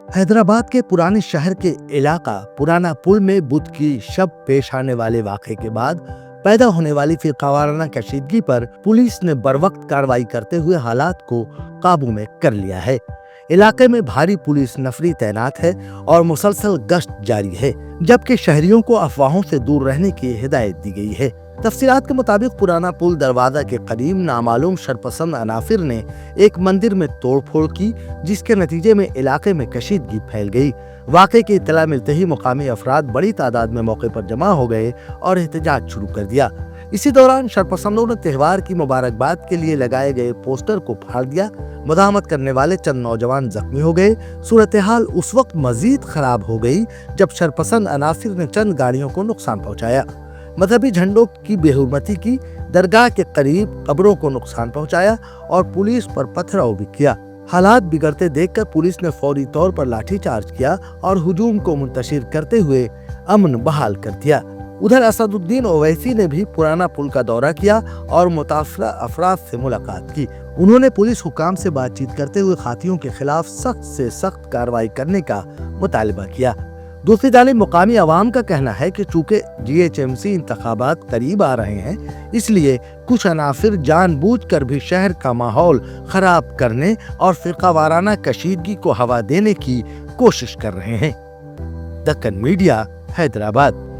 हैदराबाद के पुराने शहर के इलाका पुराना पुल में बुध की शब पेश आने वाले वाक़े के बाद पैदा होने वाली फिरकावाराना कशीदगी पर पुलिस ने बरवक्त कार्रवाई करते हुए हालात को काबू में कर लिया है। इलाके में भारी पुलिस नफरी तैनात है और मुसलसल गश्त जारी है, जबकि शहरियों को अफवाहों से दूर रहने की हिदायत दी गई है। तफसीलात के मुताबिक पुराना पुल दरवाजा के करीब नामालूम शरपसंद अनाफिर ने एक मंदिर में तोड़फोड़ की, जिसके नतीजे में इलाके में कशीदगी फैल गई। वाक़े की इत्तला मिलते ही मुकामी अफराद बड़ी तादाद में मौके पर जमा हो गए और एहतजाज शुरू कर दिया। इसी दौरान शरपसंदों ने त्योहार की मुबारकबाद के लिए लगाए गए पोस्टर को फाड़ दिया। मुदाहमत करने वाले चंद नौजवान जख्मी हो गए। सूरत हाल उस वक्त मजीद खराब हो गई जब शरपसंद अनाफिर ने चंद गाड़ियों को नुकसान पहुंचाया, मजहबी झंडों की बेहुरमती की, दरगाह के करीब कब्रों को नुकसान पहुंचाया और पुलिस पर पथराव भी किया। हालात बिगड़ते देखकर पुलिस ने फौरी तौर पर लाठीचार्ज किया और हुजूम को मुंतशिर करते हुए अमन बहाल कर दिया। उधर असदुद्दीन ओवैसी ने भी पुराना पुल का दौरा किया और मुतासरा अफराद से मुलाकात की। उन्होंने पुलिस हुकाम से बातचीत करते हुए खातियों के खिलाफ सख्त से सख्त कार्रवाई करने का मुतालबा किया। दूसरी जानिब मुकामी अवाम का कहना है कि चूंकि GHMC इंतखाबात करीब आ रहे हैं, इसलिए कुछ अनाफिर जानबूझकर भी शहर का माहौल खराब करने और फिरकावाराना कशीदगी को हवा देने की कोशिश कर रहे हैं। दक्कन मीडिया, हैदराबाद।